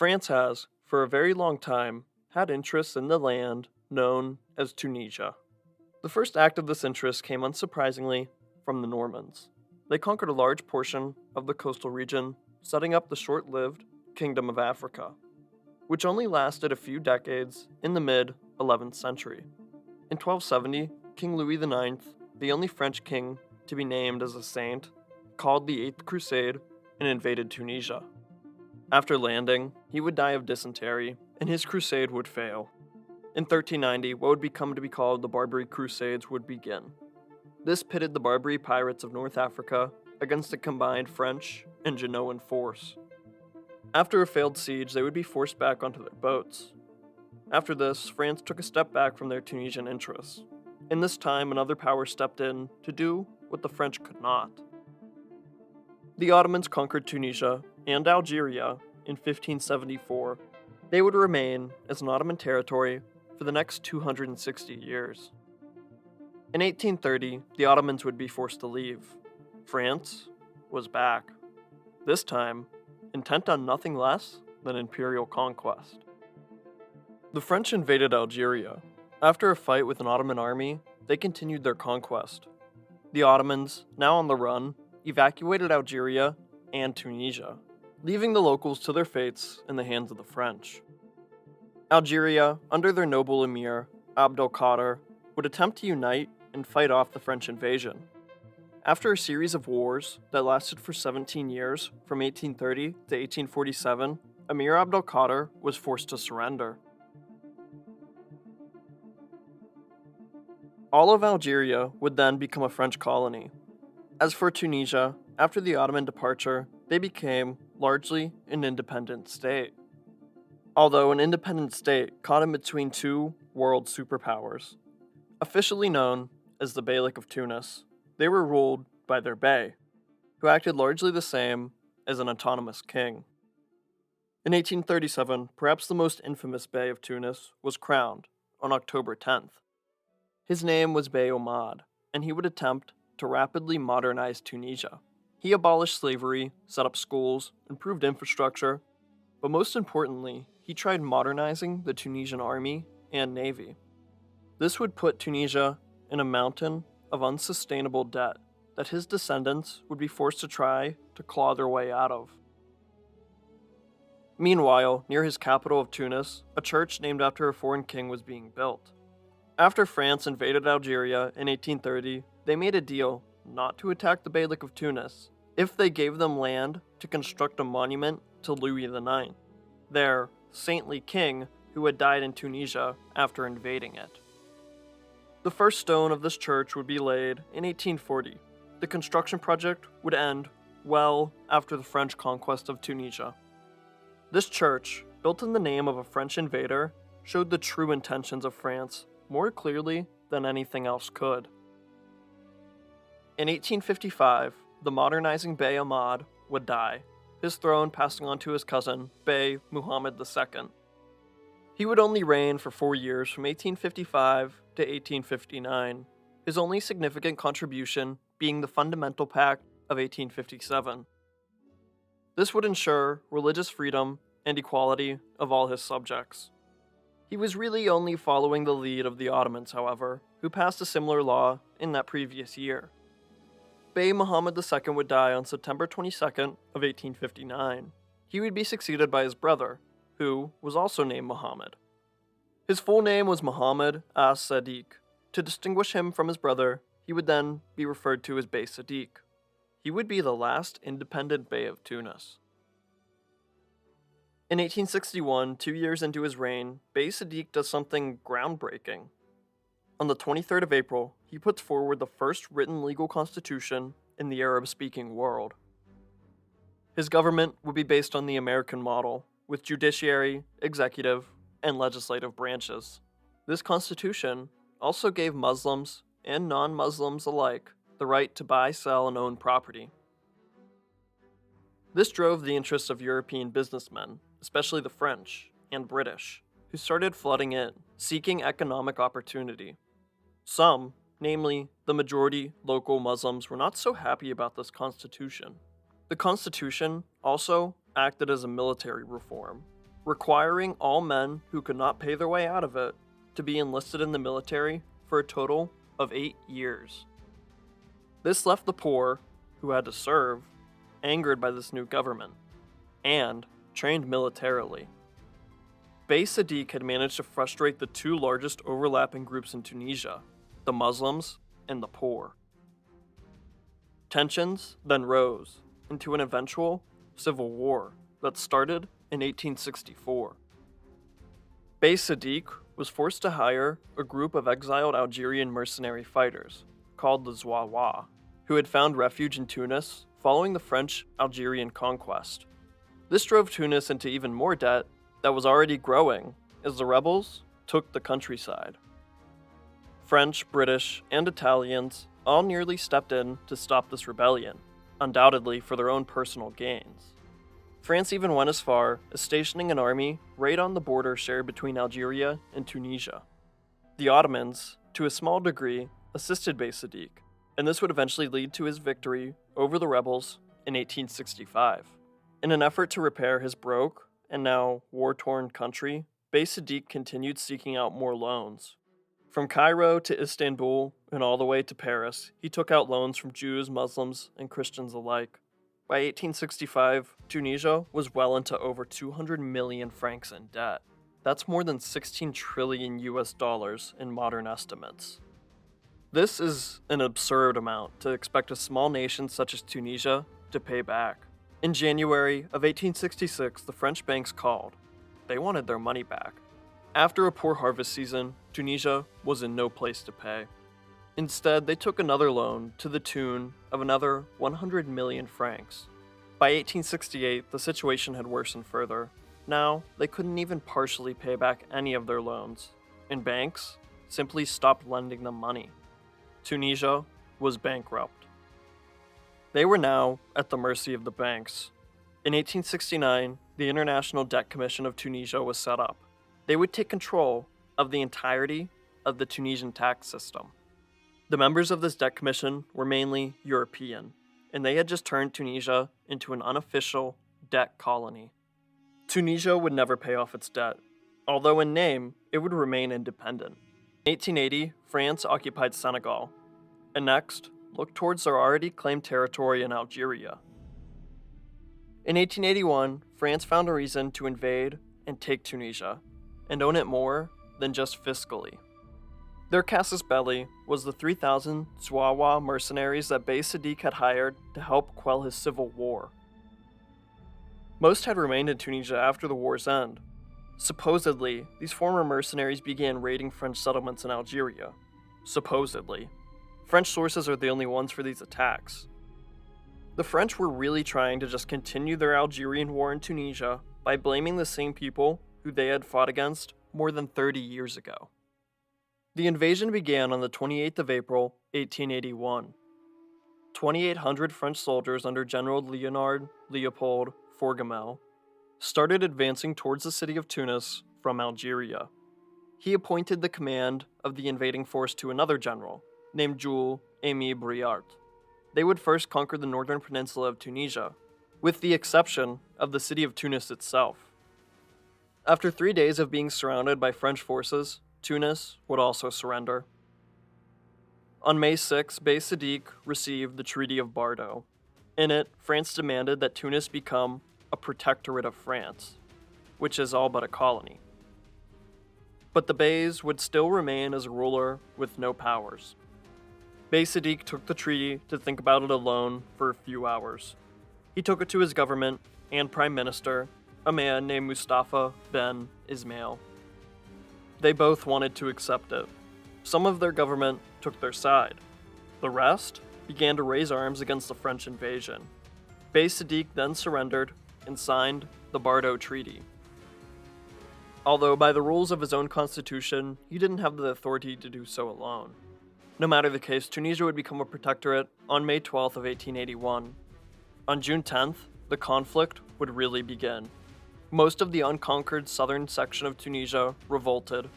France has, for a very long time, had interests in the land known as Tunisia. The first act of this interest came unsurprisingly from the Normans. They conquered a large portion of the coastal region, setting up the short-lived Kingdom of Africa, which only lasted a few decades in the mid-11th century. In 1270, King Louis IX, the only French king to be named as a saint, called the Eighth Crusade and invaded Tunisia. After landing, he would die of dysentery, and his crusade would fail. In 1390, what would become to be called the Barbary Crusades would begin. This pitted the Barbary pirates of North Africa against a combined French and Genoan force. After a failed siege, they would be forced back onto their boats. After this, France took a step back from their Tunisian interests. In this time, another power stepped in to do what the French could not. The Ottomans conquered Tunisia and Algeria in 1574. They would remain as an Ottoman territory for the next 260 years. In 1830, the Ottomans would be forced to leave. France was back, this time intent on nothing less than imperial conquest. The French invaded Algeria. After a fight with an Ottoman army, they continued their conquest. The Ottomans, now on the run, evacuated Algeria and Tunisia, leaving the locals to their fates in the hands of the French. Algeria, under their noble emir, Abd al-Qadir, would attempt to unite and fight off the French invasion. After a series of wars that lasted for 17 years, from 1830 to 1847, Emir Abd al-Qadir was forced to surrender. All of Algeria would then become a French colony. As for Tunisia, after the Ottoman departure, they became largely an independent state. Although an independent state caught in between two world superpowers. Officially known as the Beylik of Tunis, they were ruled by their bey, who acted largely the same as an autonomous king. In 1837, perhaps the most infamous bey of Tunis was crowned on October 10th. His name was Bey Omad, and he would attempt to rapidly modernize Tunisia. He abolished slavery, set up schools, improved infrastructure, but most importantly, he tried modernizing the Tunisian army and navy. This would put Tunisia in a mountain of unsustainable debt that his descendants would be forced to try to claw their way out of. Meanwhile, near his capital of Tunis, a church named after a foreign king was being built. After France invaded Algeria in 1830, they made a deal not to attack the Beylik of Tunis if they gave them land to construct a monument to Louis IX, their saintly king who had died in Tunisia after invading it. The first stone of this church would be laid in 1840. The construction project would end well after the French conquest of Tunisia. This church, built in the name of a French invader, showed the true intentions of France more clearly than anything else could. In 1855, the modernizing Bey Ahmad would die, his throne passing on to his cousin, Bey Muhammad II. He would only reign for 4 years from 1855 to 1859, his only significant contribution being the Fundamental Pact of 1857. This would ensure religious freedom and equality of all his subjects. He was really only following the lead of the Ottomans, however, who passed a similar law in that previous year. Bey Muhammad II would die on September 22nd of 1859. He would be succeeded by his brother, who was also named Muhammad. His full name was Muhammad as-Sadiq. To distinguish him from his brother, he would then be referred to as Bey Sadiq. He would be the last independent bey of Tunis. In 1861, 2 years into his reign, Bey Sadiq does something groundbreaking. On the 23rd of April, he puts forward the first written legal constitution in the Arab-speaking world. His government would be based on the American model, with judiciary, executive, and legislative branches. This constitution also gave Muslims and non-Muslims alike the right to buy, sell, and own property. This drove the interests of European businessmen, especially the French and British, who started flooding in, seeking economic opportunity. Some, namely the majority local Muslims, were not so happy about this constitution. The constitution also acted as a military reform. requiring all men who could not pay their way out of it to be enlisted in the military for a total of 8 years. This left the poor, who had to serve, angered by this new government, and trained militarily. Bey Sadiq had managed to frustrate the two largest overlapping groups in Tunisia, the Muslims and the poor. Tensions then rose into an eventual civil war that started in 1864. Bey Sadiq was forced to hire a group of exiled Algerian mercenary fighters, called the Zouawa, who had found refuge in Tunis following the French-Algerian conquest. This drove Tunis into even more debt that was already growing as the rebels took the countryside. French, British, and Italians all nearly stepped in to stop this rebellion, undoubtedly for their own personal gains. France even went as far as stationing an army right on the border shared between Algeria and Tunisia. The Ottomans, to a small degree, assisted Bey Sadiq, and this would eventually lead to his victory over the rebels in 1865. In an effort to repair his broke and now war-torn country, Bey Sadiq continued seeking out more loans. From Cairo to Istanbul and all the way to Paris, he took out loans from Jews, Muslims, and Christians alike. By 1865, Tunisia was well into over 200 million francs in debt. That's more than 16 trillion US dollars in modern estimates. This is an absurd amount to expect a small nation such as Tunisia to pay back. In January of 1866, the French banks called. They wanted their money back. After a poor harvest season, Tunisia was in no place to pay. Instead, they took another loan to the tune of another 100 million francs. By 1868, the situation had worsened further. Now, they couldn't even partially pay back any of their loans, and banks simply stopped lending them money. Tunisia was bankrupt. They were now at the mercy of the banks. In 1869, the International Debt Commission of Tunisia was set up. They would take control of the entirety of the Tunisian tax system. The members of this debt commission were mainly European, and they had just turned Tunisia into an unofficial debt colony. Tunisia would never pay off its debt, although in name, it would remain independent. In 1880, France occupied Senegal, and next, looked towards their already claimed territory in Algeria. In 1881, France found a reason to invade and take Tunisia, and own it more than just fiscally. Their casus belli was the 3,000 Zouawa mercenaries that Bey Sadiq had hired to help quell his civil war. Most had remained in Tunisia after the war's end. Supposedly, these former mercenaries began raiding French settlements in Algeria. Supposedly. French sources are the only ones for these attacks. The French were really trying to just continue their Algerian war in Tunisia by blaming the same people who they had fought against more than 30 years ago. The invasion began on the 28th of April, 1881. 2,800 French soldiers under General Leonard Leopold Forgamel started advancing towards the city of Tunis from Algeria. He appointed the command of the invading force to another general, named Jules Aimé Briard. They would first conquer the northern peninsula of Tunisia, with the exception of the city of Tunis itself. After 3 days of being surrounded by French forces, Tunis would also surrender. On May 6, Bey Sadiq received the Treaty of Bardo. In it, France demanded that Tunis become a protectorate of France, which is all but a colony. But the Beys would still remain as a ruler with no powers. Bey Sadiq took the treaty to think about it alone for a few hours. He took it to his government and prime minister, a man named Mustafa Ben Ismail. They both wanted to accept it. Some of their government took their side. The rest began to raise arms against the French invasion. Bey Sadiq then surrendered and signed the Bardo Treaty. Although by the rules of his own constitution, he didn't have the authority to do so alone. No matter the case, Tunisia would become a protectorate on May 12th of 1881. On June 10th, the conflict would really begin. Most of the unconquered southern section of Tunisia revolted.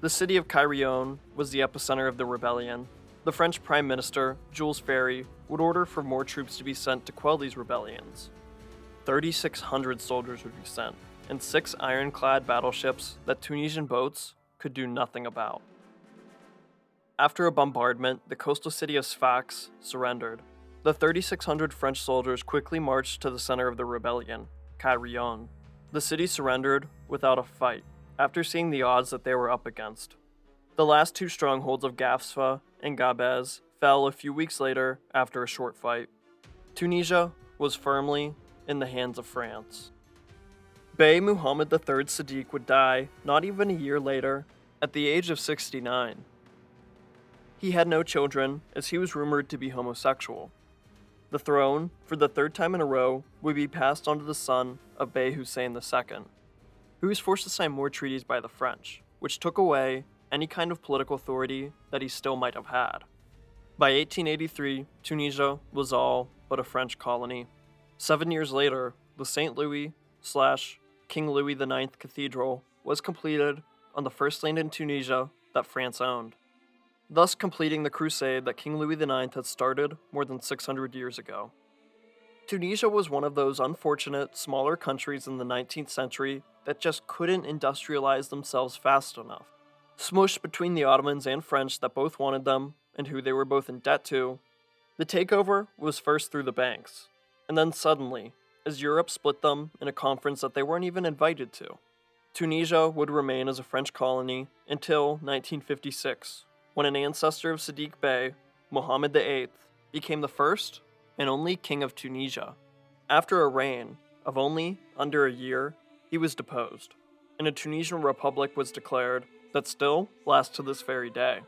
The city of Cairo was the epicenter of the rebellion. The French Prime Minister, Jules Ferry, would order for more troops to be sent to quell these rebellions. 3,600 soldiers would be sent, and 6 ironclad battleships that Tunisian boats could do nothing about. After a bombardment, the coastal city of Sfax surrendered. The 3,600 French soldiers quickly marched to the center of the rebellion, Caerleon. The city surrendered without a fight, after seeing the odds that they were up against. The last 2 strongholds of Gafsa and Gabez fell a few weeks later after a short fight. Tunisia was firmly in the hands of France. Bey Muhammad III Sadiq would die not even a year later, at the age of 69. He had no children, as he was rumored to be homosexual. The throne, for the 3rd time in a row, would be passed on to the son of Bey Hussein II, who was forced to sign more treaties by the French, which took away any kind of political authority that he still might have had. By 1883, Tunisia was all but a French colony. 7 years later, the St. Louis/King Louis IX Cathedral was completed on the first land in Tunisia that France owned, thus completing the crusade that King Louis IX had started more than 600 years ago. Tunisia was one of those unfortunate, smaller countries in the 19th century that just couldn't industrialize themselves fast enough. Smushed between the Ottomans and French that both wanted them, and who they were both in debt to, the takeover was first through the banks, and then suddenly, as Europe split them in a conference that they weren't even invited to. Tunisia would remain as a French colony until 1956, when an ancestor of Sadiq Bey, Mohammed VIII, became the first and only king of Tunisia. After a reign of only under a year, he was deposed, and a Tunisian republic was declared that still lasts to this very day.